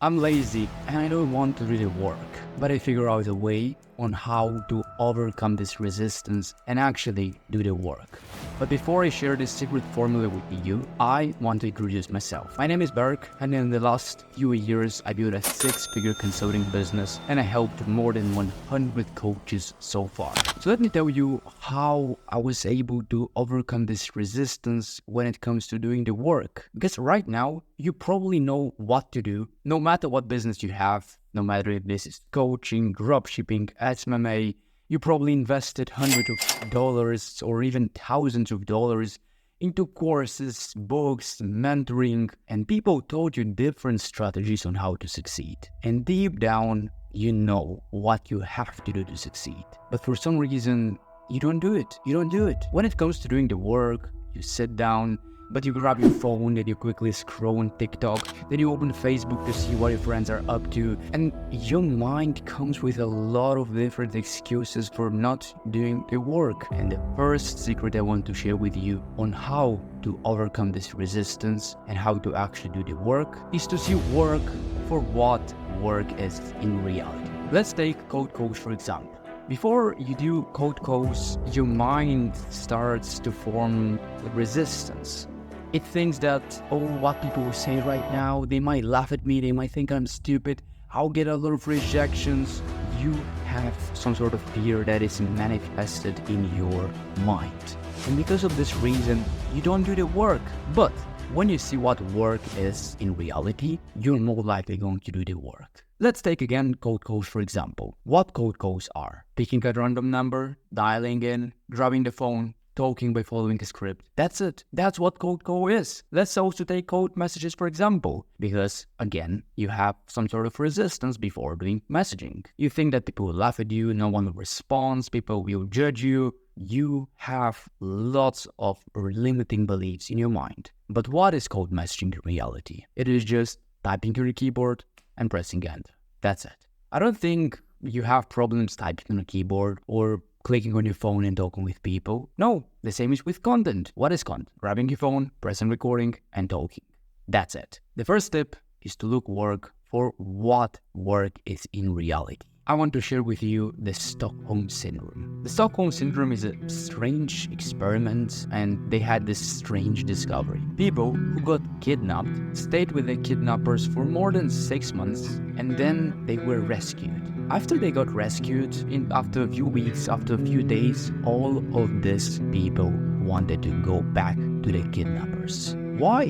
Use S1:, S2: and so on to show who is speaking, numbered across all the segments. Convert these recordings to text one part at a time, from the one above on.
S1: I'm lazy and I don't want to really work, but I figure out a way on how to overcome this resistance and actually do the work. But before I share this secret formula with you, I want to introduce myself. My name is Berk, and in the last few years, I built a six-figure consulting business and I helped more than 100 coaches so far. So let me tell you how I was able to overcome this resistance when it comes to doing the work. Because right now, you probably know what to do, no matter what business you have, no matter if this is coaching, dropshipping, MMA. You probably invested hundreds of dollars or even thousands of dollars into courses, books, mentoring, and people told you different strategies on how to succeed. And deep down, you know what you have to do to succeed. But for some reason, you don't do it. When it comes to doing the work, you sit down, but you grab your phone and you quickly scroll on TikTok, then you open Facebook to see what your friends are up to, and your mind comes with a lot of different excuses for not doing the work. And the first secret I want to share with you on how to overcome this resistance and how to actually do the work is to see work for what work is in reality. Let's take code coach for example. Before you do code course, your mind starts to form resistance. It thinks that, oh, what people will say right now, they might laugh at me, they might think I'm stupid, I'll get a lot of rejections. You have some sort of fear that is manifested in your mind. And because of this reason, you don't do the work. But when you see what work is in reality, you're more likely going to do the work. Let's take again code calls for example. What code calls are? Picking a random number, dialing in, grabbing the phone, talking by following a script. That's it. That's what code call is. Let's also take code messages for example, because again, you have some sort of resistance before doing messaging. You think that people will laugh at you, no one will respond, people will judge you. You have lots of limiting beliefs in your mind. But what is code messaging in reality? It is just typing on your keyboard and pressing enter. That's it. I don't think you have problems typing on a keyboard or clicking on your phone and talking with people. No, the same is with content. What is content? Grabbing your phone, pressing recording, and talking. That's it. The first tip is to look work for what work is in reality. I want to share with you the Stockholm Syndrome. The Stockholm Syndrome is a strange experiment and they had this strange discovery. People who got kidnapped stayed with the kidnappers for more than 6 months and then they were rescued. After they got rescued, after a few weeks, after a few days, all of these people wanted to go back to the kidnappers. Why?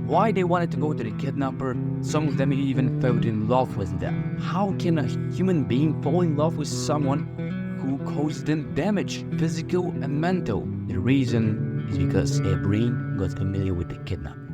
S1: Why they wanted to go to the kidnapper? Some of them even fell in love with them. How can a human being fall in love with someone who caused them damage, physical and mental? The reason is because their brain got familiar with the kidnapper.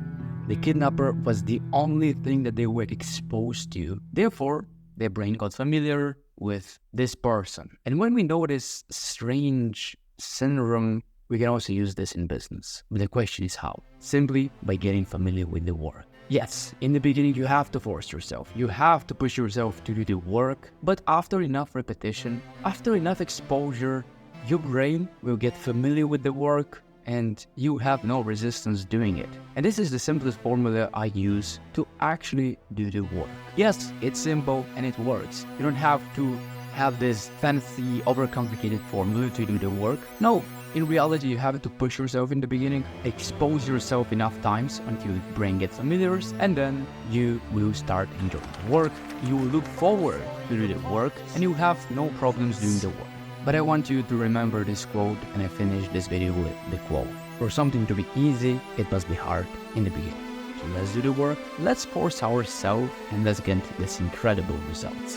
S1: The kidnapper was the only thing that they were exposed to. Therefore, their brain got familiar with this person. And when we know this strange syndrome, we can also use this in business. But the question is how? Simply by getting familiar with the work. Yes, in the beginning you have to force yourself. You have to push yourself to do the work. But after enough repetition, after enough exposure, your brain will get familiar with the work and you have no resistance doing it. And this is the simplest formula I use to actually do the work. Yes, it's simple and it works. You don't have to have this fancy, overcomplicated formula to do the work. No. In reality, you have to push yourself in the beginning, expose yourself enough times until your brain gets familiar, and then you will start enjoying the work. You will look forward to do the work, and you have no problems doing the work. But I want you to remember this quote, and I finish this video with the quote. For something to be easy, it must be hard in the beginning. So let's do the work, let's force ourselves, and let's get this incredible results.